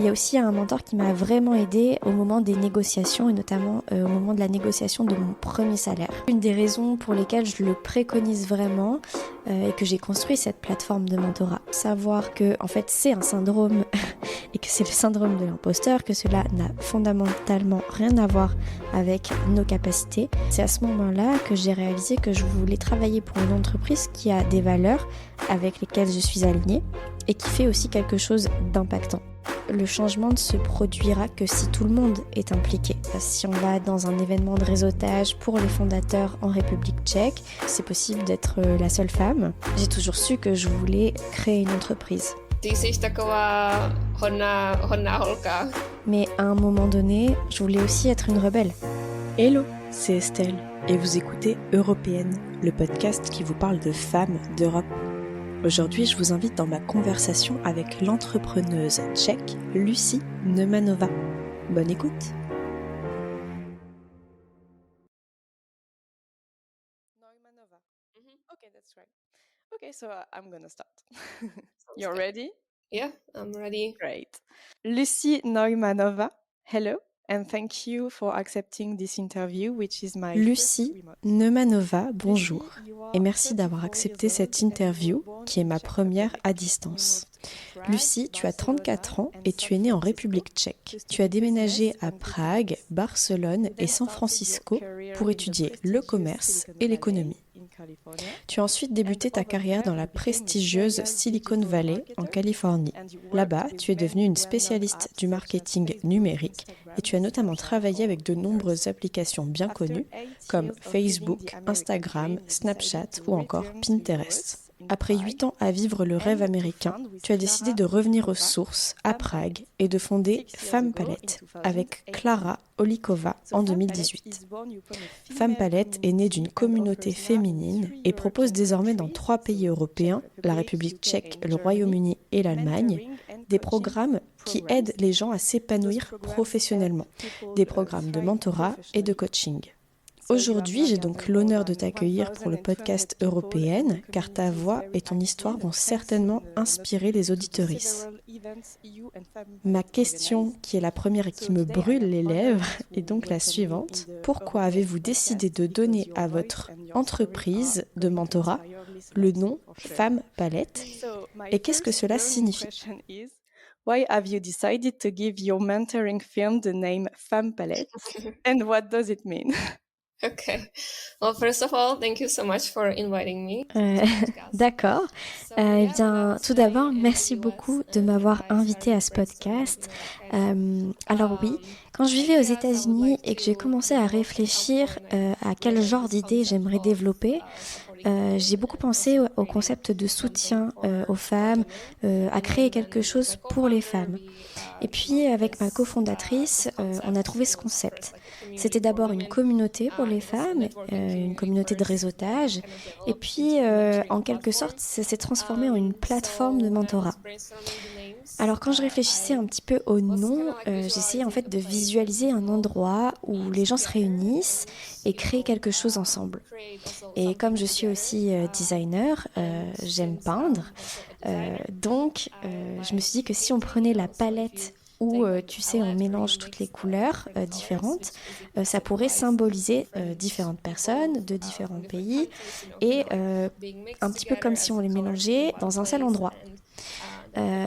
Il y a aussi un mentor qui m'a vraiment aidée au moment des négociations et notamment au moment de la négociation de mon premier salaire. Une des raisons pour lesquelles je le préconise vraiment et que j'ai construit cette plateforme de mentorat. Savoir que en fait c'est un syndrome et que c'est le syndrome de l'imposteur, que cela n'a fondamentalement rien à voir avec nos capacités. C'est à ce moment-là que j'ai réalisé que je voulais travailler pour une entreprise qui a des valeurs avec lesquelles je suis alignée et qui fait aussi quelque chose d'impactant. Le changement ne se produira que si tout le monde est impliqué. Si on va dans un événement de réseautage pour les fondateurs en République tchèque, c'est possible d'être la seule femme. J'ai toujours su que je voulais créer une entreprise. Ty jsi taková hodná holka. Mais à un moment donné, je voulais aussi être une rebelle. Hello, c'est Estelle et vous écoutez Européenne, le podcast qui vous parle de femmes d'Europe. Aujourd'hui, je vous invite dans ma conversation avec l'entrepreneuse tchèque Lucie Neumannová. Bonne écoute. Neumannová. Okay, that's right. Okay, so I'm gonna start. You're ready? Yeah, I'm ready. Great. Lucie Neumannová, hello, and thank you for accepting this interview, which is my Lucie first remote. Neumannová, bonjour, et merci d'avoir accepté cette interview qui est ma première à distance. Lucie, tu as 34 ans et tu es née en République tchèque. Tu as déménagé à Prague, Barcelone et San Francisco pour étudier le commerce et l'économie. Tu as ensuite débuté ta carrière dans la prestigieuse Silicon Valley en Californie. Là-bas, tu es devenue une spécialiste du marketing numérique et tu as notamment travaillé avec de nombreuses applications bien connues comme Facebook, Instagram, Snapchat ou encore Pinterest. Après 8 ans à vivre le rêve américain, tu as décidé de revenir aux sources à Prague et de fonder Femme Palette avec Klára Olíková en 2018. Femme Palette est née d'une communauté féminine et propose désormais dans 3 pays européens, la République tchèque, le Royaume-Uni et l'Allemagne, des programmes qui aident les gens à s'épanouir professionnellement, des programmes de mentorat et de coaching. Aujourd'hui, j'ai donc l'honneur de t'accueillir pour le podcast Européenne, car ta voix et ton histoire vont certainement inspirer les auditorices. Ma question, qui est la première et qui me brûle les lèvres, est donc la suivante. Pourquoi avez-vous décidé de donner à votre entreprise de mentorat le nom Femme Palette et qu'est-ce que cela signifie? Why have you decided to give your mentoring firm the name Femme Palette and what does it mean? Okay. Well, first of all, thank you so much for inviting me. D'accord. Eh bien, tout d'abord, merci beaucoup de m'avoir invité à ce podcast. Alors oui, quand je vivais aux États-Unis et que j'ai commencé à réfléchir à quel genre d'idées j'aimerais développer, j'ai beaucoup pensé au concept de soutien aux femmes, à créer quelque chose pour les femmes. Et puis, avec ma cofondatrice, on a trouvé ce concept. C'était d'abord une communauté pour les femmes, une communauté de réseautage, et puis, en quelque sorte, ça s'est transformé en une plateforme de mentorat. Alors, quand je réfléchissais un petit peu au nom, j'essayais en fait de visualiser un endroit où les gens se réunissent et créent quelque chose ensemble. Et comme je suis aussi designer, j'aime peindre, donc je me suis dit que si on prenait la palette où, tu sais, on mélange toutes les couleurs différentes, ça pourrait symboliser différentes personnes de différents pays et un petit peu comme si on les mélangeait dans un seul endroit.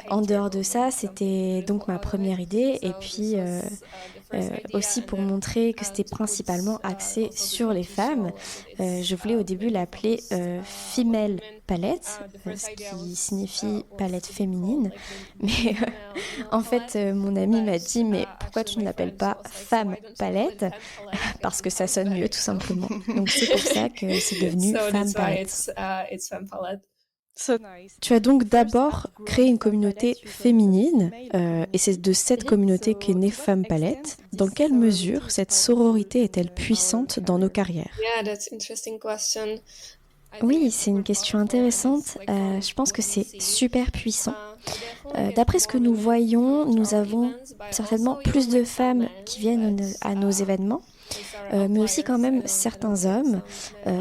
En dehors de ça, c'était donc ma première idée et puis aussi pour montrer que c'était principalement axé sur les femmes, je voulais au début l'appeler Female Palette, ce qui signifie palette féminine, mais en fait mon ami m'a dit mais pourquoi tu ne l'appelles pas Femme Palette parce que ça sonne mieux tout simplement, donc c'est pour ça que c'est devenu Femme Palette. It's Femme Palette. Tu as donc d'abord créé une communauté féminine et c'est de cette communauté qu'est née Femme Palette. Dans quelle mesure cette sororité est-elle puissante dans nos carrières? Yeah, that's an interesting question. Oui, c'est une question intéressante. Je pense que c'est super puissant. D'après ce que nous voyons, nous avons certainement plus de femmes qui viennent à nos événements, Mais aussi quand même certains hommes,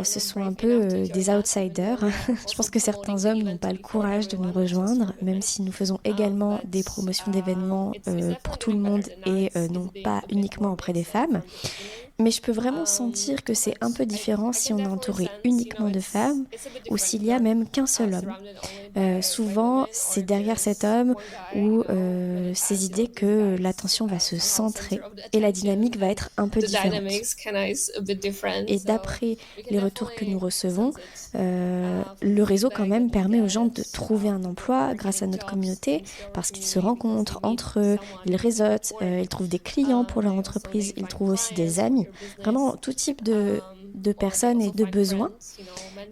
ce sont un peu des outsiders. Je pense que certains hommes n'ont pas le courage de nous rejoindre, même si nous faisons également des promotions d'événements pour tout le monde et non pas uniquement auprès des femmes. Mais je peux vraiment sentir que c'est un peu différent si on est entouré uniquement de femmes ou s'il y a même qu'un seul homme. Souvent, c'est derrière cet homme ou ces idées que l'attention va se centrer et la dynamique va être un peu différente. Et d'après les retours que nous recevons, le réseau quand même permet aux gens de trouver un emploi grâce à notre communauté parce qu'ils se rencontrent entre eux, ils réseautent, ils trouvent des clients pour leur entreprise, ils trouvent aussi des amis, vraiment tout type de personnes et de besoins.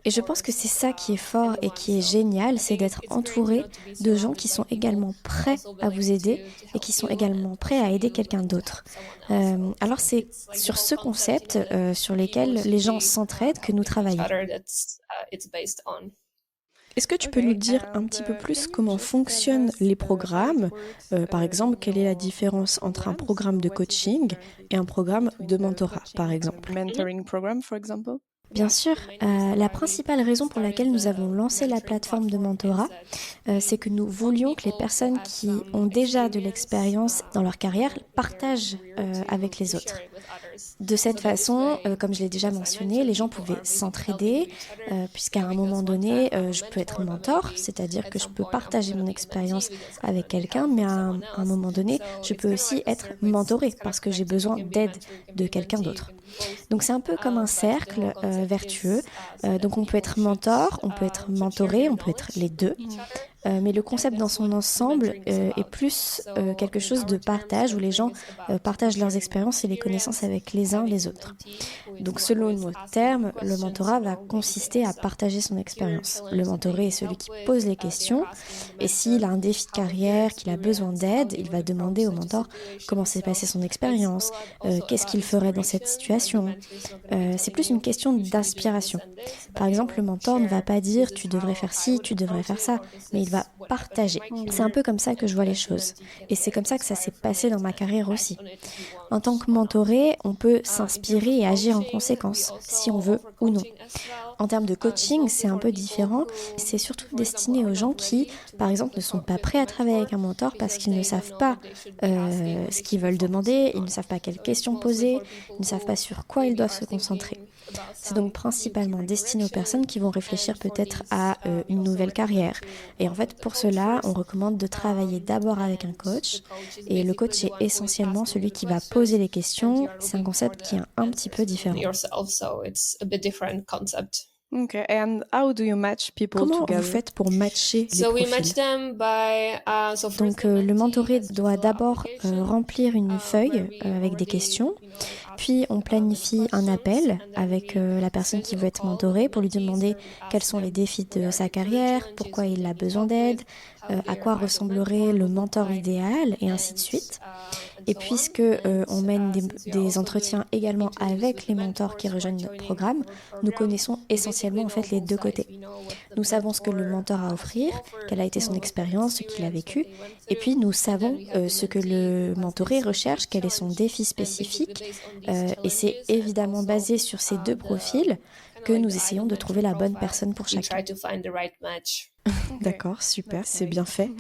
Et je pense que c'est ça qui est fort et qui est génial, c'est d'être entouré de gens qui sont également prêts à vous aider et qui sont également prêts à aider quelqu'un d'autre. Alors c'est sur ce concept sur lesquels les gens s'entraident que nous travaillons. Est-ce que tu peux nous dire un petit peu plus comment fonctionnent les programmes? Par exemple, quelle est la différence entre un programme de coaching et un programme de mentorat, par exemple? Mentoring program, for example? Bien sûr, la principale raison pour laquelle nous avons lancé la plateforme de mentorat, c'est que nous voulions que les personnes qui ont déjà de l'expérience dans leur carrière partagent avec les autres. De cette façon, comme je l'ai déjà mentionné, les gens pouvaient s'entraider, puisqu'à un moment donné, je peux être mentor, c'est-à-dire que je peux partager mon expérience avec quelqu'un, mais à un moment donné, je peux aussi être mentorée parce que j'ai besoin d'aide de quelqu'un d'autre. Donc c'est un peu comme un cercle vertueux. Donc on peut être mentor, on peut être mentoré, on peut être les deux. Mais le concept dans son ensemble est plus quelque chose de partage où les gens partagent leurs expériences et les connaissances avec les uns les autres. Donc selon nos termes, le mentorat va consister à partager son expérience. Le mentoré est celui qui pose les questions et s'il a un défi de carrière, qu'il a besoin d'aide, il va demander au mentor comment s'est passée son expérience, qu'est-ce qu'il ferait dans cette situation. C'est plus une question d'inspiration. Par exemple, le mentor ne va pas dire tu devrais faire ci, tu devrais faire ça, mais il va partager. C'est un peu comme ça que je vois les choses. Et c'est comme ça que ça s'est passé dans ma carrière aussi. En tant que mentoré, on peut s'inspirer et agir en conséquence, si on veut ou non. En termes de coaching, c'est un peu différent. C'est surtout destiné aux gens qui, par exemple, ne sont pas prêts à travailler avec un mentor parce qu'ils ne savent pas ce qu'ils veulent demander, ils ne savent pas quelles questions poser, ils ne savent pas sur quoi ils doivent se concentrer. C'est donc principalement destiné aux personnes qui vont réfléchir peut-être à une nouvelle carrière. Et en fait, pour cela, on recommande de travailler d'abord avec un coach. Et le coach est essentiellement celui qui va poser les questions. C'est un concept qui est un petit peu différent. Okay, and how do you match people Comment together? vous faites pour matcher les profils? Donc le mentoré doit d'abord remplir une feuille avec des questions, puis on planifie un appel avec la personne qui veut être mentorée pour lui demander quels sont les défis de sa carrière, pourquoi il a besoin d'aide, à quoi ressemblerait le mentor idéal et ainsi de suite. Et puisque on mène des entretiens également avec les mentors qui rejoignent notre programme, nous connaissons essentiellement en fait les deux côtés. Nous savons ce que le mentor a à offrir, quelle a été son expérience, ce qu'il a vécu, et puis nous savons ce que le mentoré recherche, quel est son défi spécifique, et c'est évidemment basé sur ces deux profils que nous essayons de trouver la bonne personne pour chacun. D'accord, super, c'est bien fait.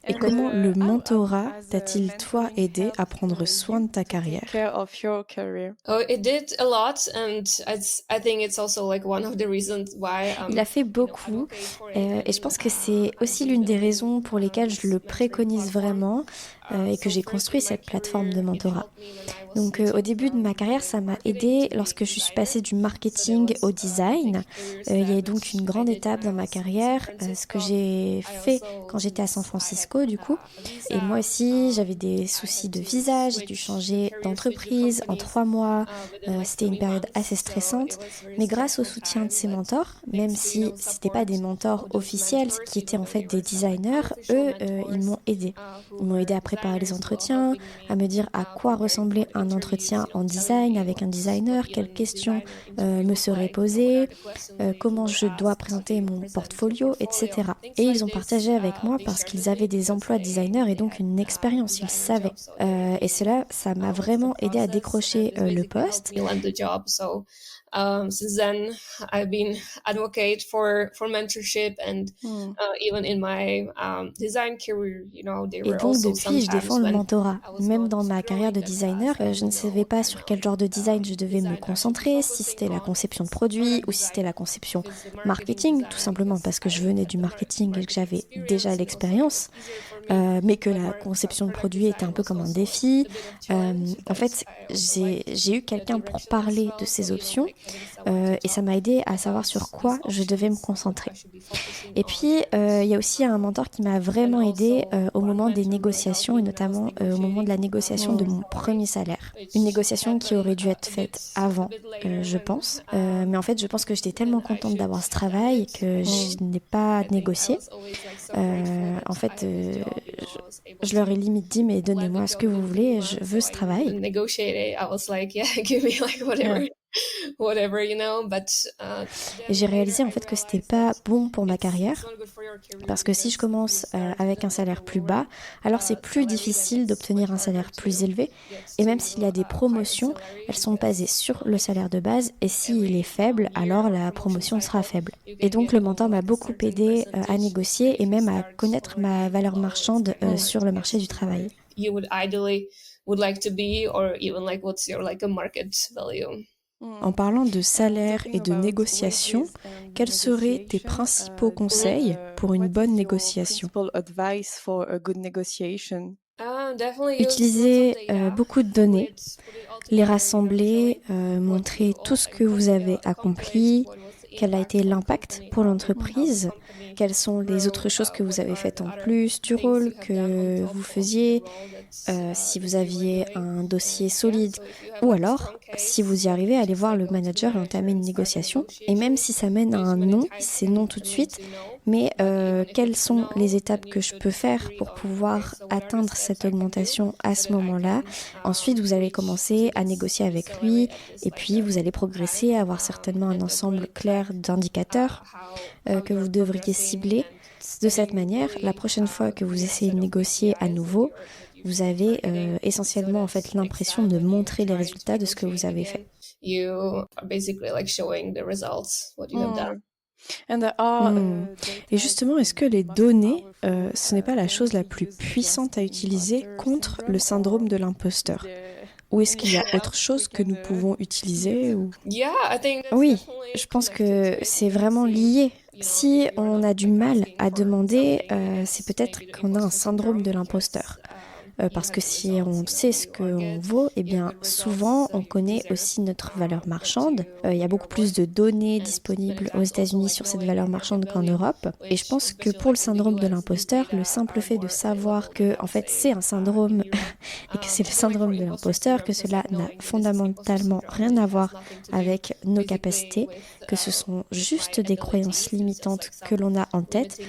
Et comment le mentorat t'a-t-il, toi, aidé à prendre soin de ta carrière? Care of your career. Il a fait beaucoup et je pense que c'est aussi l'une des raisons pour lesquelles je le préconise vraiment et que j'ai construit cette plateforme de mentorat. Donc au début de ma carrière, ça m'a aidé lorsque je suis passée du marketing au design. Il y a eu donc une grande étape dans ma carrière, ce que j'ai fait quand j'étais à San Francisco du coup. Et moi aussi, j'avais des soucis de visa, j'ai dû changer d'entreprise en 3 mois. C'était une période assez stressante, mais grâce au soutien de ces mentors, même si c'était pas des mentors officiels, qui étaient en fait des designers, eux, ils m'ont aidé. Ils m'ont aidé à préparer les entretiens, à me dire à quoi ressemblait un entretien en design avec un designer, quelles questions me seraient posées, comment je dois présenter mon portfolio, etc. Et ils ont partagé avec moi parce qu'ils avaient des emplois de designer et donc une expérience, ils savaient. Et cela, ça m'a vraiment aidé à décrocher le poste. Me land the job. So since then, I've been advocate for mentorship, and even in my design career, there Et were donc also depuis, je défends sometimes le when mentorat. I was Même not dans ma carrière de feeling that designer, je ne savais pas sur quel genre de design je devais me concentrer, si c'était la conception de produits ou si c'était la conception marketing, tout simplement parce que je venais du marketing et que j'avais déjà l'expérience, mais que la conception de produits était un peu comme un défi. En fait, j'ai eu quelqu'un pour parler de ces options et ça m'a aidé à savoir sur quoi je devais me concentrer. Et puis, il y a aussi un mentor qui m'a vraiment aidé au moment des négociations et notamment au moment de la négociation de mon premier salaire. Une négociation qui aurait dû être faite avant, je pense. Mais en fait, je pense que j'étais tellement contente d'avoir ce travail que je n'ai pas négocié. En fait, je leur ai limite dit, mais donnez-moi ce que vous voulez, je veux ce travail. Negotiate, I was like, yeah, give me like whatever. Whatever, but Et j'ai réalisé en fait que c'était pas bon pour ma carrière parce que si je commence avec un salaire plus bas, alors c'est plus difficile d'obtenir un salaire plus élevé et même s'il y a des promotions, elles sont basées sur le salaire de base et s'il est faible, alors la promotion sera faible. Et donc le mentor m'a beaucoup aidé à négocier et même à connaître ma valeur marchande sur le marché du travail. You would ideally would like to be, or even like what's your like a market value. En parlant de salaire et de négociation, quels seraient tes principaux conseils pour une bonne négociation? Utilisez beaucoup de données, les rassembler, montrer tout ce que vous avez accompli, quel a été l'impact pour l'entreprise, quelles sont les autres choses que vous avez faites en plus du rôle que vous faisiez, si vous aviez un dossier solide, ou alors, si vous y arrivez, allez voir le manager et entamer une négociation. Et même si ça mène à un non, c'est non tout de suite, mais quelles sont les étapes que je peux faire pour pouvoir atteindre cette augmentation à ce moment-là? Ensuite, vous allez commencer à négocier avec lui, et puis vous allez progresser, avoir certainement un ensemble clair d'indicateurs que vous devriez cibler. De cette manière, la prochaine fois que vous essayez de négocier à nouveau, vous avez essentiellement en fait l'impression de montrer les résultats de ce que vous avez fait. You are basically like showing the results, what you have done. Et justement, est-ce que les données, ce n'est pas la chose la plus puissante à utiliser contre le syndrome de l'imposteur? Ou est-ce qu'il y a autre chose que nous pouvons utiliser ou... Oui, je pense que c'est vraiment lié. Si on a du mal à demander, c'est peut-être qu'on a un syndrome de l'imposteur. Parce que si on sait ce qu'on vaut, eh bien souvent on connaît aussi notre valeur marchande. Il y a beaucoup plus de données disponibles aux États-Unis sur cette valeur marchande qu'en Europe. Et je pense que pour le syndrome de l'imposteur, le simple fait de savoir que en fait c'est un syndrome et que c'est le syndrome de l'imposteur, que cela n'a fondamentalement rien à voir avec nos capacités, que ce sont juste des croyances limitantes que l'on a en tête,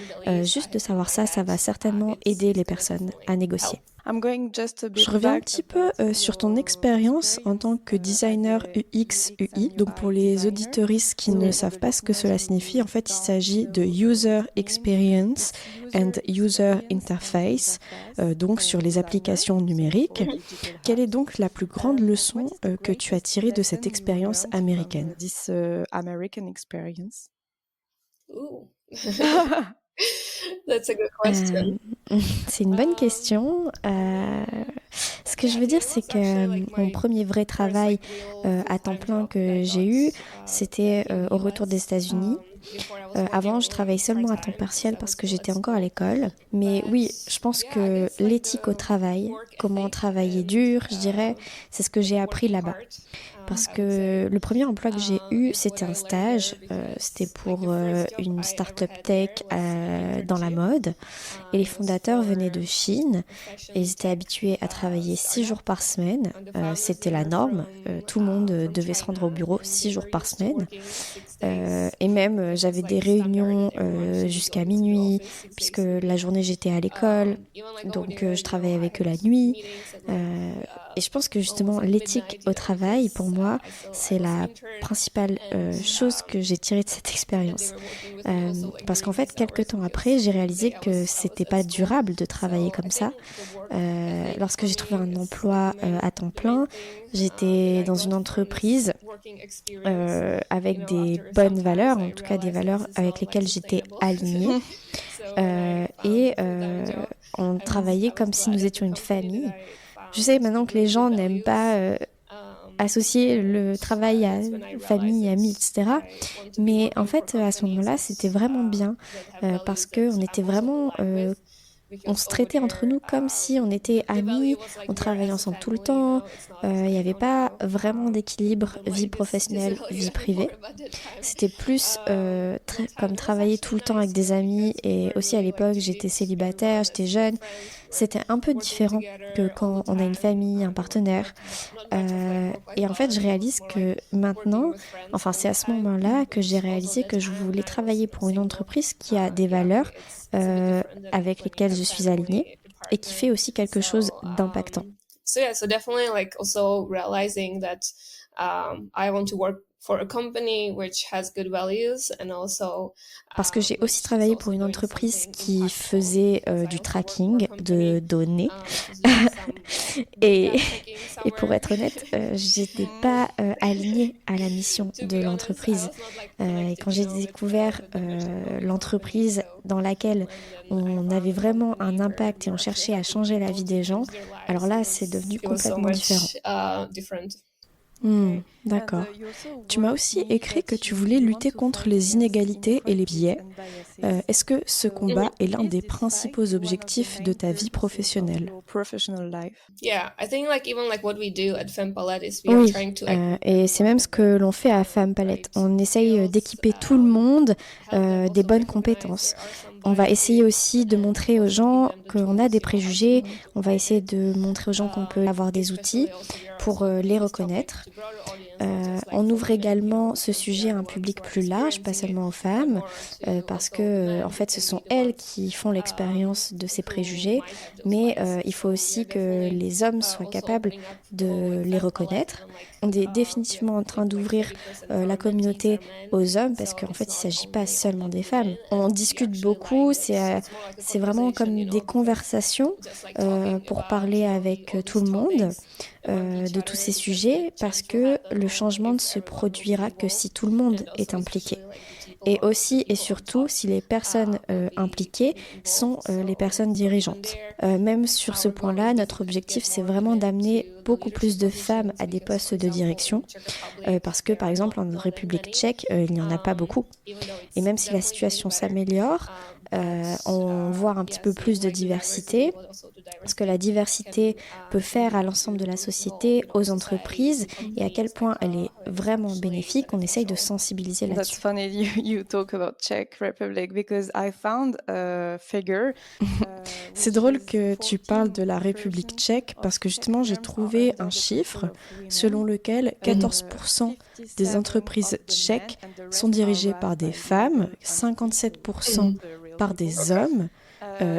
juste de savoir ça, ça va certainement aider les personnes à négocier. Je reviens un petit peu sur ton expérience en tant que designer UX, UI. Donc pour les auditeuristes qui ne savent pas ce que cela signifie, en fait il s'agit de User Experience and User Interface, donc sur les applications numériques. Quelle est donc la plus grande leçon que tu as tirée de cette expérience américaine? American experience. Ooh. That's a good question. C'est une bonne question. Ce que je veux dire, c'est que mon premier vrai travail à temps plein que j'ai eu, c'était au retour des États-Unis. Avant, je travaillais seulement à temps partiel parce que j'étais encore à l'école. Mais oui, je pense que l'éthique au travail, comment travailler dur, je dirais, c'est ce que j'ai appris là-bas. Parce que le premier emploi que j'ai eu, c'était un stage. C'était pour une start-up tech dans la mode. Et les fondateurs venaient de Chine. Et ils étaient habitués à travailler 6 jours par semaine. C'était la norme. Tout le monde devait se rendre au bureau 6 jours par semaine. Et même j'avais des réunions jusqu'à minuit, puisque la journée j'étais à l'école, donc je travaillais avec eux la nuit. Et je pense que justement l'éthique au travail, pour moi, c'est la principale chose que j'ai tirée de cette expérience. Parce qu'en fait, quelques temps après, j'ai réalisé que c'était pas durable de travailler comme ça. Lorsque j'ai trouvé un emploi à temps plein, j'étais dans une entreprise avec des bonnes valeurs, en tout cas des valeurs avec lesquelles j'étais alignée. Et on travaillait comme si nous étions une famille. Je sais maintenant que les gens n'aiment pas associer le travail à famille, amis, etc. Mais en fait, à ce moment-là, c'était vraiment bien parce qu'on était vraiment... on se traitait entre nous comme si on était amis, on travaillait ensemble tout le temps, il n'y avait pas vraiment d'équilibre vie professionnelle, vie privée. C'était plus comme travailler tout le temps avec des amis et aussi à l'époque j'étais célibataire, j'étais jeune. C'était un peu différent que quand on a une famille, un partenaire. Et en fait, je réalise que maintenant, enfin c'est à ce moment-là que j'ai réalisé que je voulais travailler pour une entreprise qui a des valeurs avec lesquelles je suis alignée et qui fait aussi quelque chose d'impactant. So yeah, so definitely like also realizing that I want to work for a company which has good values and also Parce que j'ai aussi travaillé pour une entreprise qui faisait du tracking de données. et pour être honnête, j'étais pas alignée à la mission de l'entreprise. Et quand j'ai découvert l'entreprise dans laquelle on avait vraiment un impact et on cherchait à changer la vie des gens, alors là, c'est devenu complètement différent. D'accord. Tu m'as aussi écrit que tu voulais lutter contre les inégalités et les biais. Est-ce que ce combat est l'un des principaux objectifs de ta vie professionnelle? Oui, et c'est même ce que l'on fait à Femmes Palettes. On essaye d'équiper tout le monde des bonnes compétences. On va essayer aussi de montrer aux gens qu'on a des préjugés. On va essayer de montrer aux gens qu'on peut avoir des outils pour les reconnaître. On ouvre également ce sujet à un public plus large, pas seulement aux femmes, parce que en fait, ce sont elles qui font l'expérience de ces préjugés, mais il faut aussi que les hommes soient capables de les reconnaître. On est définitivement en train d'ouvrir la communauté aux hommes, parce qu'en fait, il ne s'agit pas seulement des femmes. On discute beaucoup, c'est vraiment comme des conversations pour parler avec tout le monde de tous ces sujets, parce que le changement ne se produira que si tout le monde est impliqué. Et aussi et surtout si les personnes impliquées sont les personnes dirigeantes. Même sur ce point-là, notre objectif, c'est vraiment d'amener beaucoup plus de femmes à des postes de direction, parce que par exemple en République tchèque, il n'y en a pas beaucoup. Et même si la situation s'améliore, on voit un petit peu plus de diversité, ce que la diversité peut faire à l'ensemble de la société, aux entreprises, et à quel point elle est vraiment bénéfique. On essaye de sensibiliser là-dessus. That's funny you talk about Czech Republic because I found a figure. C'est drôle que tu parles de la République tchèque parce que justement j'ai trouvé un chiffre selon lequel 14% des entreprises tchèques sont dirigées par des femmes, 57% par des hommes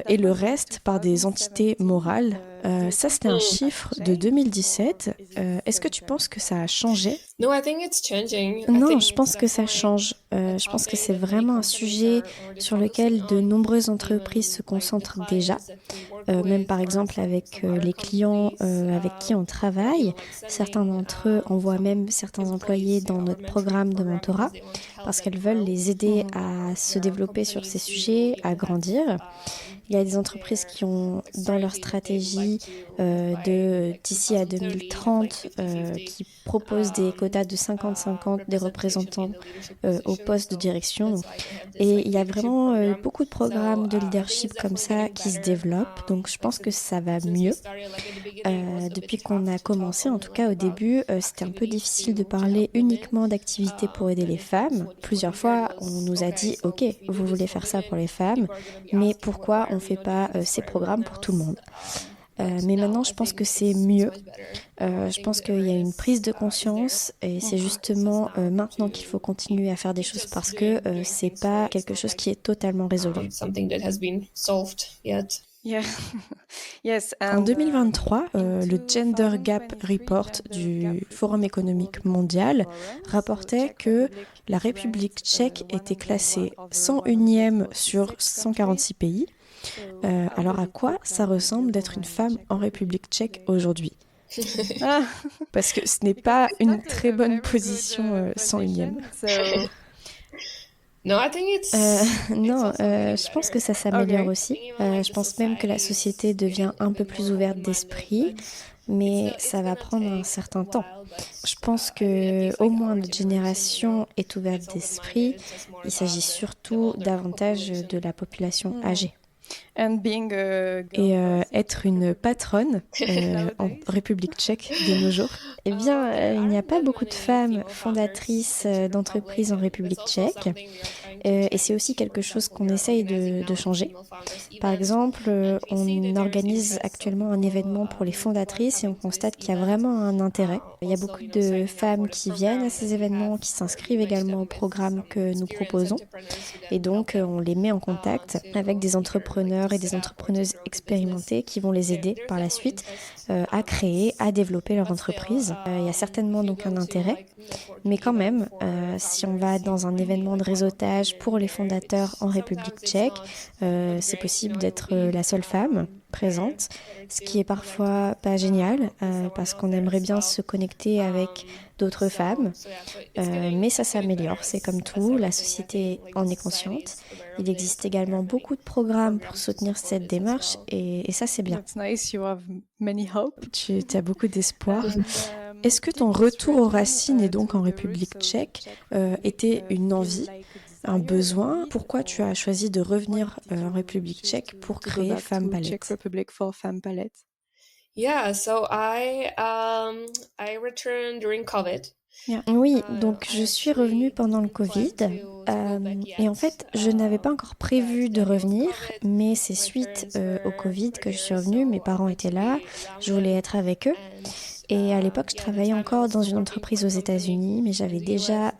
et le reste par des entités morales. Ça, c'était un chiffre de 2017. Est-ce que tu penses que ça a changé? No, I think it's changing. Non, je pense que ça change. Je pense que c'est vraiment un sujet sur lequel de nombreuses entreprises se concentrent déjà. Même par exemple avec les clients avec qui on travaille. Certains d'entre eux envoient même certains employés dans notre programme de mentorat parce qu'elles veulent les aider à se développer sur ces sujets, à grandir. Il y a des entreprises qui ont dans leur stratégie d'ici à 2030 qui proposent des quotas de 50-50 des représentants au poste de direction. Et il y a vraiment beaucoup de programmes de leadership comme ça qui se développent. Donc je pense que ça va mieux. Depuis qu'on a commencé, en tout cas au début, c'était un peu difficile de parler uniquement d'activités pour aider les femmes. Plusieurs fois, on nous a dit « Ok, vous voulez faire ça pour les femmes, mais pourquoi on ne fait pas ces programmes pour tout le monde ?» Mais maintenant, je pense que c'est mieux. Je pense qu'il y a une prise de conscience et c'est justement maintenant qu'il faut continuer à faire des choses parce que c'est pas quelque chose qui est totalement résolu. Something that has been solved yet. Yeah. Yes, En and 2023, le Gender Gap Report du Forum économique mondial rapportait que la République tchèque était classée 101e sur 146 pays. Alors à quoi ça ressemble d'être une femme en République tchèque aujourd'hui? Ah, Parce que ce n'est pas une très bonne position 101e. so No, I think it's Non, also getting je pense better. que ça s'améliore Okay. aussi. Je pense même que la société devient un peu plus ouverte d'esprit, mais ça va prendre un certain temps. Je pense que au moins notre génération est ouverte d'esprit. Il s'agit surtout davantage de la population âgée. And being a Et être une patronne en République tchèque de nos jours. Eh bien, il n'y a pas beaucoup de femmes fondatrices d'entreprises en République tchèque. Et c'est aussi quelque chose qu'on essaye de changer. Par exemple, on organise actuellement un événement pour les fondatrices et on constate qu'il y a vraiment un intérêt. Il y a beaucoup de femmes qui viennent à ces événements, qui s'inscrivent également au programme que nous proposons. Et donc, on les met en contact avec des entrepreneurs et des entrepreneuses expérimentées qui vont les aider par la suite à créer, à développer leur entreprise. Il y a certainement donc un intérêt, mais quand même, si on va dans un événement de réseautage pour les fondateurs en République tchèque, c'est possible d'être la seule femme présente, ce qui est parfois pas génial parce qu'on aimerait bien se connecter avec d'autres femmes, mais ça s'améliore, c'est comme tout, la société en est consciente. Il existe également beaucoup de programmes pour soutenir cette démarche et ça c'est bien. That's nice. You have many hope. Tu as beaucoup d'espoir. Est-ce que ton retour aux racines et donc en République tchèque était une envie, un besoin? Pourquoi tu as choisi de revenir en République tchèque pour To go créer back Femme to Czech Palette? Republic for Femme Palette. Yeah, so I returned during COVID. Oui, donc je suis revenue pendant le Covid et en fait je n'avais pas encore prévu de revenir, mais c'est suite au Covid que je suis revenue, mes parents étaient là, je voulais être avec eux et à l'époque je travaillais encore dans une entreprise aux États-Unis, mais j'avais déjà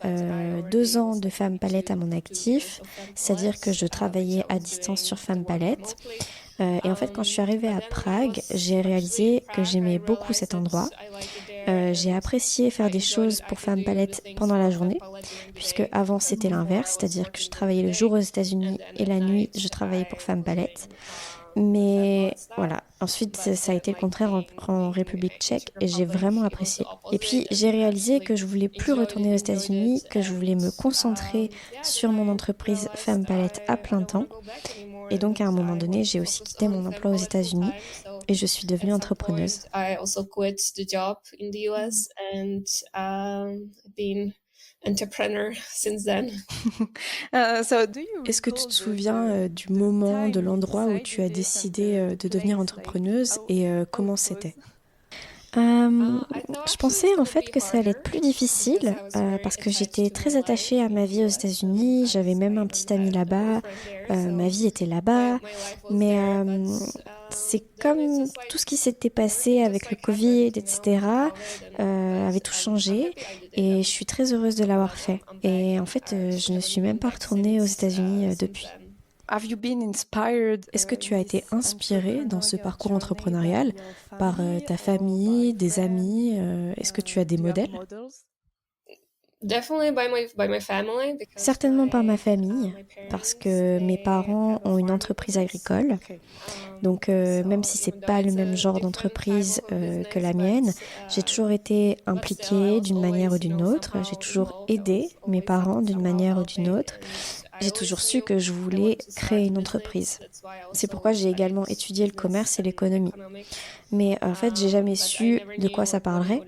2 ans de Femme Palette à mon actif, c'est-à-dire que je travaillais à distance sur Femme Palette. Et en fait, quand je suis arrivée à Prague, j'ai réalisé que j'aimais beaucoup cet endroit. J'ai apprécié faire des choses pour Femme Palette pendant la journée, puisque avant c'était l'inverse, c'est-à-dire que je travaillais le jour aux États-Unis et la nuit je travaillais pour Femme Palette. Mais voilà, ensuite ça a été le contraire en République tchèque et j'ai vraiment apprécié. Et puis j'ai réalisé que je voulais plus retourner aux États-Unis, que je voulais me concentrer sur mon entreprise Femme Palette à plein temps. Et donc à un moment donné, j'ai aussi quitté mon emploi aux États-Unis et je suis devenue entrepreneuse. I also quit the job in the US and been entrepreneur since then. So do you Est-ce que tu recall te souviens du moment, de l'endroit où tu as décidé de devenir entrepreneuse et comment c'était? Je pensais en fait que ça allait être plus difficile parce que j'étais très attachée à ma vie aux États-Unis, j'avais même un petit ami là-bas, ma vie était là-bas, mais c'est comme tout ce qui s'était passé avec le Covid, etc., avait tout changé et je suis très heureuse de l'avoir fait. Et en fait, je ne suis même pas retournée aux États-Unis depuis. Have you been inspired? Est-ce que tu as été inspirée dans ce parcours entrepreneurial par ta famille, des amis? Est-ce que tu as des modèles? Definitely by my family. Certainement par ma famille, parce que mes parents ont une entreprise agricole. Donc même si c'est pas le même genre d'entreprise que la mienne, j'ai toujours été impliquée d'une manière ou d'une autre. J'ai toujours aidé mes parents d'une manière ou d'une autre. J'ai toujours su que je voulais créer une entreprise. C'est pourquoi j'ai également étudié le commerce et l'économie. Mais en fait, j'ai jamais su de quoi ça parlerait.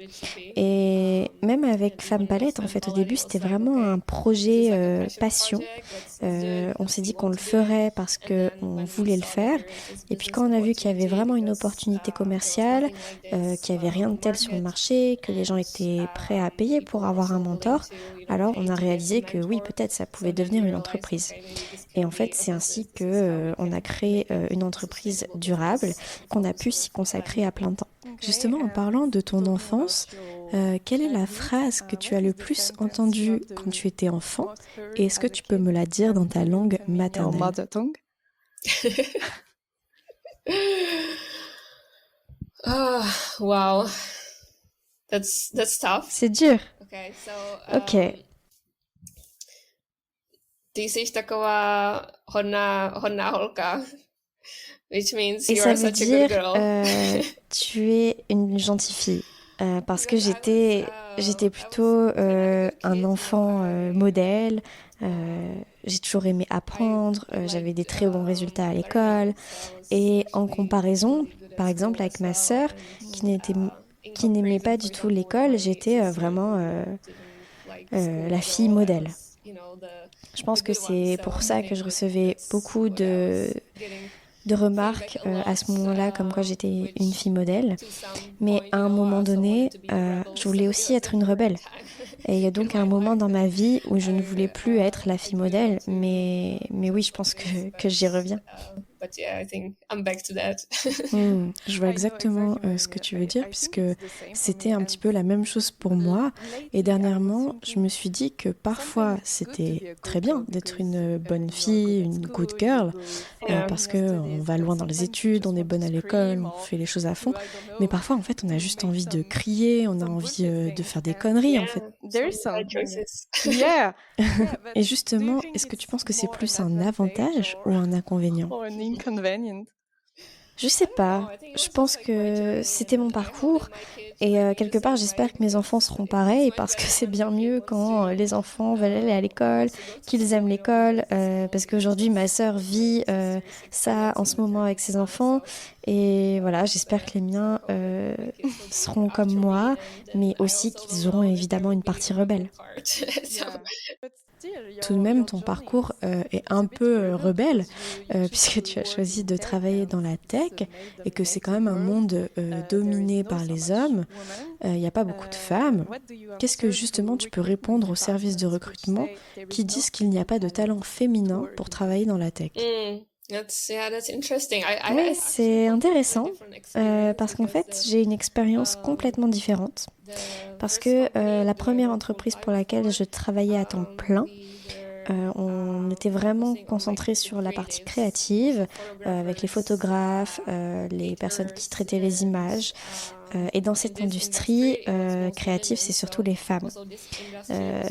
Et même avec Femme Palette, en fait, au début, c'était vraiment un projet passion. On s'est dit qu'on le ferait parce qu'on voulait le faire. Et puis quand on a vu qu'il y avait vraiment une opportunité commerciale, qu'il n'y avait rien de tel sur le marché, que les gens étaient prêts à payer pour avoir un mentor, alors on a réalisé que oui, peut-être ça pouvait devenir une entreprise. Et en fait, c'est ainsi que on a créé une entreprise durable, qu'on a pu s'y consacrer à plein temps. Justement, en parlant de ton enfance, quelle est la phrase que tu as le plus entendue quand tu étais enfant? Et est-ce que tu peux me la dire dans ta langue Your maternelle? mother tongue? Oh, wow. That's tough. C'est dur. Okay, so Ok. ty jsi taková hodná holka, which means Et you ça are veut such a good dire girl. tu es une gentille fille. Parce que j'étais plutôt un enfant modèle. J'ai toujours aimé apprendre. J'avais des très bons résultats à l'école. Et en comparaison, par exemple, avec ma sœur, qui n'aimait pas du tout l'école, j'étais vraiment la fille modèle. Je pense que c'est pour ça que je recevais beaucoup de remarques à ce moment-là, comme quoi j'étais une fille modèle. Mais à un moment donné, je voulais aussi être une rebelle. Et il y a donc un moment dans ma vie où je ne voulais plus être la fille modèle, mais oui, je pense que j'y reviens. But yeah, I think I'm back to that. Je vois exactement ce que tu veux dire, puisque c'était un petit peu la même chose pour moi. Et dernièrement, je me suis dit que parfois, c'était très bien d'être une bonne fille, une good girl, parce qu'on va loin dans les études, on est bonne à l'école, on fait les choses à fond. Mais parfois, en fait, on a juste envie de crier, on a envie de faire des conneries, en fait. There's Some bad something. choices. Yeah. Et justement, est-ce que tu penses que c'est plus un avantage ou un inconvénient? Or an inconvenient? Je sais pas. Je pense que c'était mon parcours et quelque part j'espère que mes enfants seront pareils parce que c'est bien mieux quand les enfants veulent aller à l'école, qu'ils aiment l'école, parce qu'aujourd'hui ma sœur vit ça en ce moment avec ses enfants et voilà, j'espère que les miens seront comme moi, mais aussi qu'ils auront évidemment une partie rebelle. So, Tout de même, ton parcours est un peu rebelle, puisque tu as choisi de travailler dans la tech et que c'est quand même un monde dominé par les hommes. Il n'y a pas beaucoup de femmes. Qu'est-ce que justement tu peux répondre aux services de recrutement qui disent qu'il n'y a pas de talent féminin pour travailler dans la tech? that's interesting. Oui, c'est intéressant parce qu'en fait j'ai une expérience complètement différente. Parce que la première entreprise pour laquelle je travaillais à temps plein, on était vraiment concentré sur la partie créative, avec les photographes, les personnes qui traitaient les images. Et dans cette industrie créative, c'est surtout les femmes.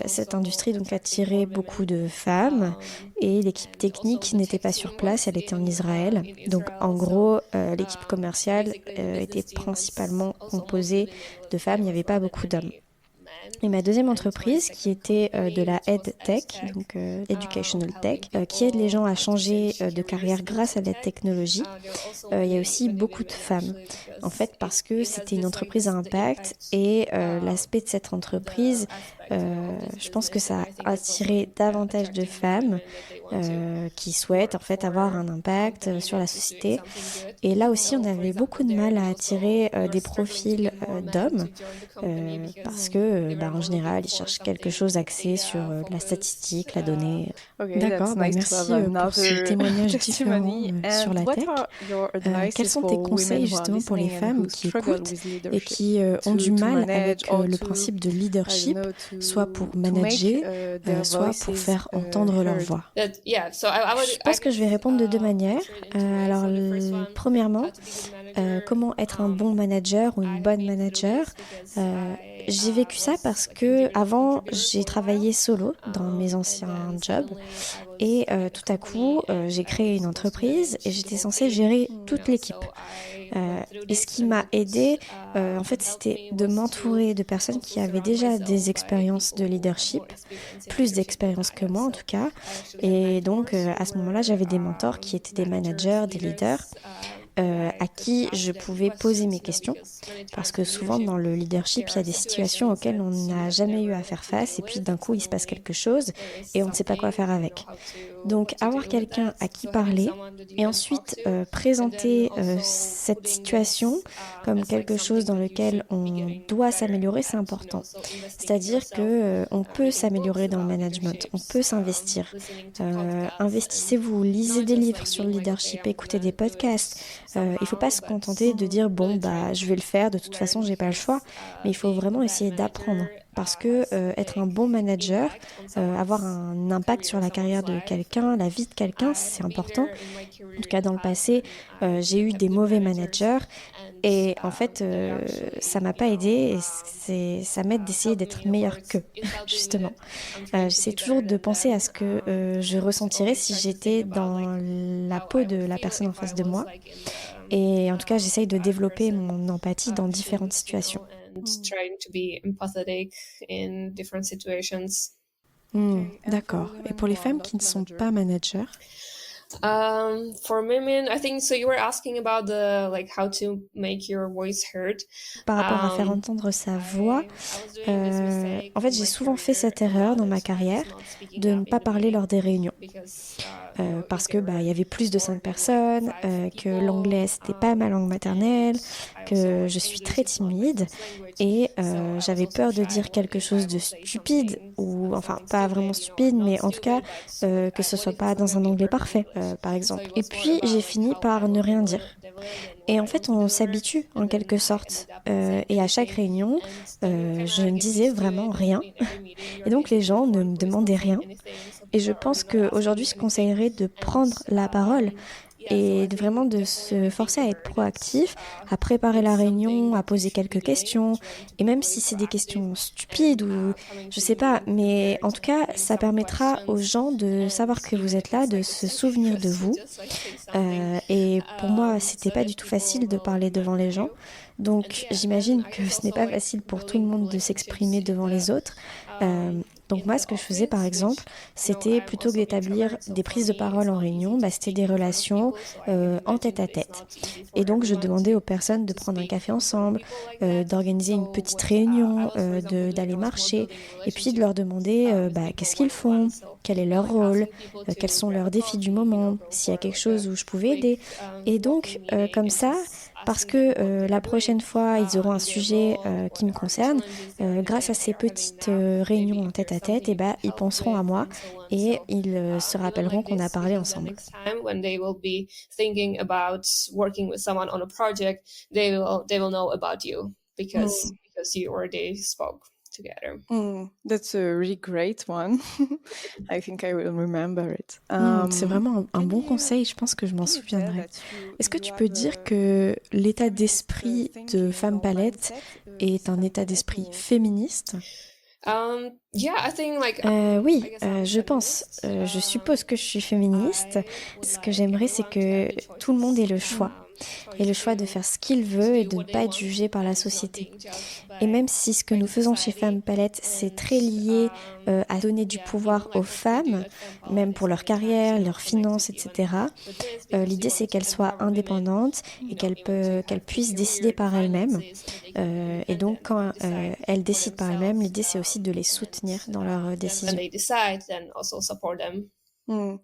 Cette industrie donc attirait beaucoup de femmes et l'équipe technique n'était pas sur place, elle était en Israël. Donc en gros, l'équipe commerciale était principalement composée de femmes, il n'y avait pas beaucoup d'hommes. Et ma deuxième entreprise, qui était de la EdTech, donc Educational Tech, qui aide les gens à changer de carrière grâce à la technologie, il y a aussi beaucoup de femmes. En fait, parce que c'était une entreprise à impact et l'aspect de cette entreprise, je pense que ça a attiré davantage de femmes qui souhaitent en fait avoir un impact sur la société. Et là aussi, on avait beaucoup de mal à attirer des profils d'hommes parce que, en général, ils cherchent quelque chose axé sur la statistique, la donnée. Okay, D'accord, that's nice to merci have pour ce another témoignage différent testimony. sur And la what tech. are your Quels advices sont tes for conseils women who are justement pour les listening and femmes who qui struggle écoutent with et leadership qui ont du to mal manage avec or le to, principe de I don't leadership, know, soit pour to make manager, their soit pour voices faire entendre leur heard? voix? So I Je pense que je vais répondre de deux manières. Alors, premièrement, comment être un bon manager ou une bonne manager. J'ai vécu ça parce que avant, j'ai travaillé solo dans mes anciens jobs et tout à coup, j'ai créé une entreprise et j'étais censée gérer toute l'équipe. Et ce qui m'a aidée, en fait, c'était de m'entourer de personnes qui avaient déjà des expériences de leadership, plus d'expérience que moi en tout cas. Et donc, à ce moment-là, j'avais des mentors qui étaient des managers, des leaders. à qui je pouvais poser mes questions, parce que souvent dans le leadership, il y a des situations auxquelles on n'a jamais eu à faire face, et puis d'un coup, il se passe quelque chose, et on ne sait pas quoi faire avec. Donc avoir quelqu'un à qui parler, et ensuite présenter cette situation comme quelque chose dans lequel on doit s'améliorer, c'est important. C'est-à-dire que on peut s'améliorer dans le management, on peut s'investir. Investissez-vous, lisez des livres sur le leadership, écoutez des podcasts. Il ne faut pas se contenter de dire bon bah je vais le faire, de toute façon j'ai pas le choix, mais il faut vraiment essayer d'apprendre. Parce que être un bon manager, avoir un impact sur la carrière de quelqu'un, la vie de quelqu'un, c'est important. En tout cas, dans le passé, j'ai eu des mauvais managers et en fait, ça m'a pas aidé et ça m'aide d'essayer d'être meilleure qu'eux, justement. J'essaie toujours de penser à ce que je ressentirais si j'étais dans la peau de la personne en face de moi. Et en tout cas, j'essaye de développer mon empathie dans différentes situations. D'accord. Et pour les femmes qui ne sont pas managers? For women, I think so. You were asking about the how to make your voice heard. Par rapport à faire entendre sa voix, en fait, j'ai souvent fait cette erreur dans ma carrière de ne pas parler lors des réunions. Parce que il y avait plus de 5 personnes, que l'anglais c'était pas ma langue maternelle, que je suis très timide et j'avais peur de dire quelque chose de stupide ou enfin pas vraiment stupide mais en tout cas que ce soit pas dans un anglais parfait par exemple. Et puis j'ai fini par ne rien dire. Et en fait on s'habitue en quelque sorte et à chaque réunion je ne disais vraiment rien et donc les gens ne me demandaient rien. Et je pense qu'aujourd'hui, je conseillerais de prendre la parole et vraiment de se forcer à être proactif, à préparer la réunion, à poser quelques questions. Et même si c'est des questions stupides ou je sais pas, mais en tout cas, ça permettra aux gens de savoir que vous êtes là, de se souvenir de vous. Et pour moi, c'était pas du tout facile de parler devant les gens. Donc j'imagine que ce n'est pas facile pour tout le monde de s'exprimer devant les autres. Donc moi, ce que je faisais par exemple, c'était plutôt que d'établir des prises de parole en réunion, c'était des relations en tête à tête. Et donc je demandais aux personnes de prendre un café ensemble, d'organiser une petite réunion, d'aller marcher, et puis de leur demander qu'est-ce qu'ils font, quel est leur rôle, quels sont leurs défis du moment, s'il y a quelque chose où je pouvais aider. Et donc comme ça, parce que la prochaine fois, ils auront un sujet qui me concerne. Grâce à ces petites réunions en tête-à-tête, ils penseront à moi et ils se rappelleront qu'on a parlé ensemble. Together. That's a really great one. I think I will remember it. C'est vraiment un bon conseil, je pense que je m'en souviendrai. Est-ce que tu peux dire que l'état d'esprit de Femme Palette est un état d'esprit féministe? Oui, je pense. Je suppose que je suis féministe. Ce que j'aimerais, c'est que tout le monde ait le choix. Et le choix de faire ce qu'il veut et de ne pas être jugé par la société. Et même si ce que nous faisons chez Femme Palette, c'est très lié à donner du pouvoir aux femmes, même pour leur carrière, leurs finances, etc., l'idée c'est qu'elles soient indépendantes et qu'elles puissent décider par elles-mêmes. Et donc quand elles décident par elles-mêmes, l'idée c'est aussi de les soutenir dans leurs décisions. And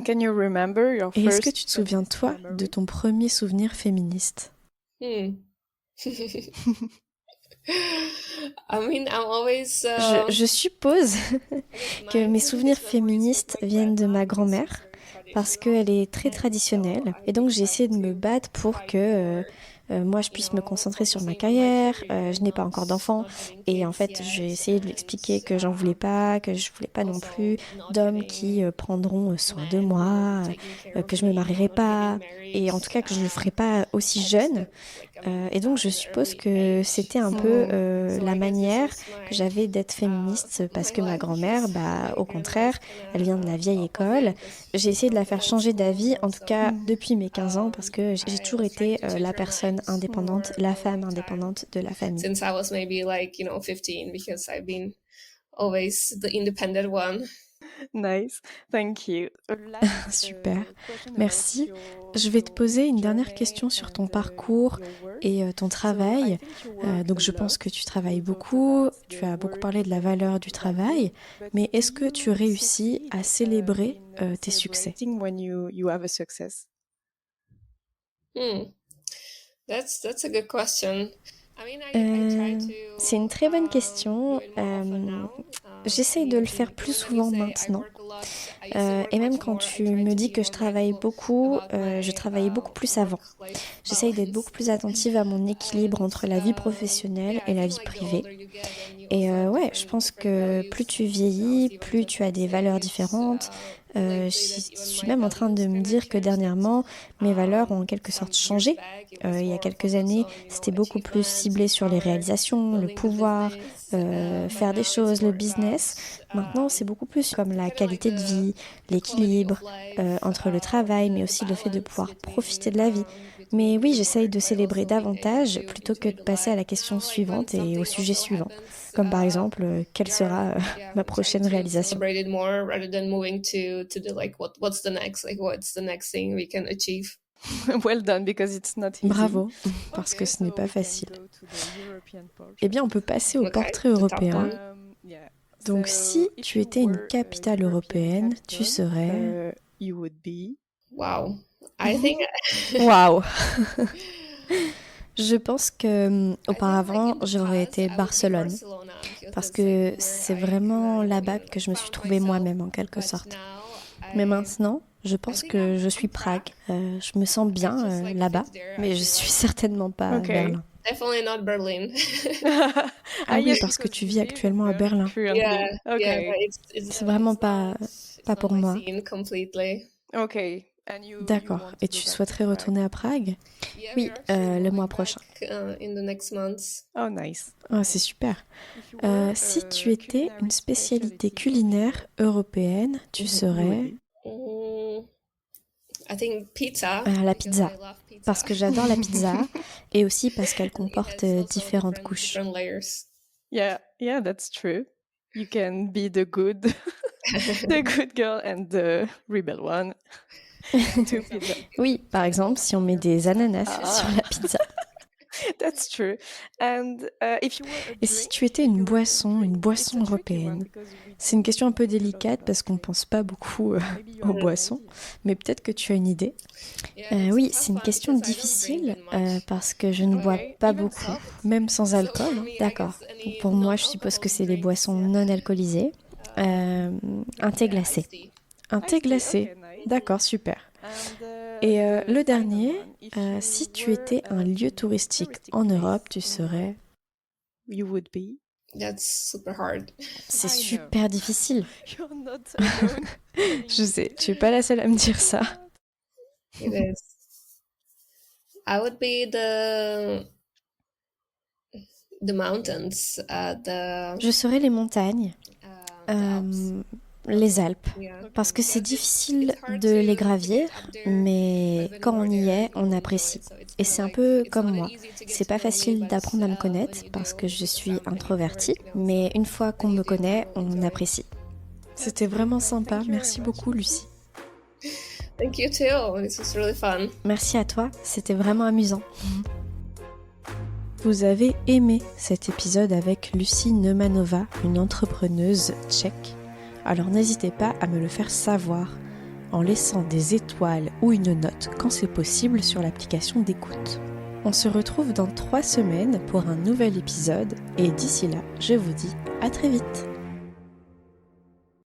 can you remember your Et est-ce que first tu te souviens, toi, de ton premier souvenir féministe? Je suppose que mes souvenirs féministes viennent de ma grand-mère parce qu'elle est très traditionnelle et donc j'ai essayé de me battre pour que moi je puisse me concentrer sur ma carrière. Je n'ai pas encore d'enfant et en fait j'ai essayé de lui expliquer que j'en voulais pas, que je voulais pas non plus d'hommes qui prendront soin de moi, que je me marierai pas et en tout cas que je le ferai pas aussi jeune. Et donc je suppose que c'était un peu la manière que j'avais d'être féministe parce que ma grand-mère, au contraire, elle vient de la vieille école. J'ai essayé de la faire changer d'avis, en tout cas depuis mes 15 ans, parce que j'ai toujours été la personne indépendante, la femme indépendante de la famille. Since I was maybe 15 because I've been always the independent one. Nice, thank you. Last, Super, question merci. about Je vais te poser une dernière journey question sur ton and parcours your work. et ton So I travail. think you work Donc a je lot. pense que tu travailles You talked beaucoup, about tu the as beaucoup work parlé de la that valeur du you travail, but mais do est-ce que tu you réussis succeed à célébrer in tes succès? celebrating when you have a success? Hmm. That's a good question. I mean, I try C'est une to très bonne do question. it more often now. I J'essaye de mean, le faire plus when you souvent say I maintenant. work a lot, I used to work Et même much quand more. I tu try me to dis be que je more travaille mindful beaucoup, about je my travaillais beaucoup plus avant. work-life J'essaye d'être beaucoup balance. plus attentive à mon équilibre And entre la vie professionnelle yeah, et I la think vie like the privée. older you get, then you Et also have ouais, je pense different que values. plus tu And I was vieillis, even plus just tu as des valeurs saying it différentes. lately Je that even suis my même en train de values me kind of dire que changed. dernièrement, mes valeurs ont en quelque Some sorte years changé. back, it Il was y a more quelques focused années, on, c'était beaucoup plus achievements, ciblé sur les power, réalisations, le building the pouvoir, business. But faire des now it's choses, le more about business. Maintenant, c'est beaucoup plus comme la kind of like qualité de vie, the quality of l'équilibre life, entre le travail, mais the aussi le fait de balance pouvoir between profiter de la vie. Mais between oui, the j'essaye work, de but célébrer also being able davantage to plutôt que enjoy de the passer à la life. question Now, like when suivante et au something sujet also suivant. happens, Comme par exemple, quelle we sera are yeah ma we're trying prochaine to réalisation. celebrate it more rather than moving to the like what's the next, like what's the next thing we can achieve. Well done, because it's not easy. Bravo, parce que Okay, ce n'est so pas we can facile. go to the European portrait. Eh bien, on peut passer au Okay, portrait the top européen. one. Yeah. Donc, So si if tu you étais une were a capitale European européenne, tu capital, serais... you would be. Wow, I think Waouh! Je pense que I think, like, auparavant, in the j'aurais past, été I would be Barcelone, Barcelona, parce because que like where c'est I vraiment kind of, là-bas que je me suis found trouvée myself. moi-même en quelque But sorte. now Mais I maintenant, je pense think que I'm je suis Prague. Prague. Je me sens I bien just like là-bas, fit there. I mais je feel suis like certainement pas à Okay. Berlin. definitely not Berlin. Ah oui, yes, parce que because tu you vis live in actuellement à Berlin. currently. Yeah, Okay. it's C'est vraiment it's pas not pour my moi. scene completely. Okay. And you D'accord. want to Et go tu back to souhaiterais Prague? retourner à Prague? Yeah, Oui, we're actually le mois moving prochain. back, in the next months. Oh, nice. Ah, c'est super. If you were Si a tu étais culinary une spécialité specialty culinaire européenne, tu of Europe, serais Mm, I think pizza. la Because pizza. I love pizza. Parce que j'adore la pizza et aussi parce qu'elle It comporte has also différentes couches. different layers. Yeah, that's true. You can be the good, the good girl and the rebel one. Two pizza. Oui, par exemple, si on met des ananas sur la pizza. That's true. And if you were a Et si drink, tu étais a une European boisson drink, it's a européenne? tricky one because we C'est une question un peu don't know a lot délicate about parce qu'on it. pense pas beaucoup Maybe you aux have an boissons, idea. mais peut-être que tu as une idée. Yeah, it's a Oui, tough c'est une one question because I don't difficile drink that much. parce que je ne bois Okay, pas even beaucoup, soft? même sans So alcool. for me, I D'accord. guess any Pour moi, je suppose que non-alcoholic c'est des drinks, boissons yeah. non alcoolisées. Un thé Yeah, glacé. iced tea. Un thé Iced tea, glacé. okay, nice. D'accord, super. And, Et the le final dernier, one, if you si tu were étais un lieu touristique touristic en place Europe, tu in serais... Europe, you would be. That's super hard. C'est I know. super difficile. You're not alone. Je sais, tu es pas la seule à me dire ça. It is. I would be the mountains, Je serais les montagnes, the Alps. les Alpes, Yeah. parce que c'est Because difficile it's hard de les to gravir, get up there, mais but when quand you're on y there, est, on you enjoy apprécie. it. So it's Et kinda c'est un like, peu it's comme not moi. easy to get C'est to pas know me, facile but, d'apprendre à me when connaître you parce do, que je it's suis something you've introvertie, worked, you know, mais so une fois qu'on when you me do, connaît, you on enjoy. apprécie. C'était vraiment sympa. Thank you very Merci much. beaucoup, Lucie. Thank you too. This was really fun. Merci à toi, c'était vraiment amusant. Vous avez aimé cet épisode avec Lucie Neumanova, une entrepreneuse tchèque. Alors n'hésitez pas à me le faire savoir en laissant des étoiles ou une note quand c'est possible sur l'application d'écoute. On se retrouve dans 3 semaines pour un nouvel épisode et d'ici là, je vous dis à très vite.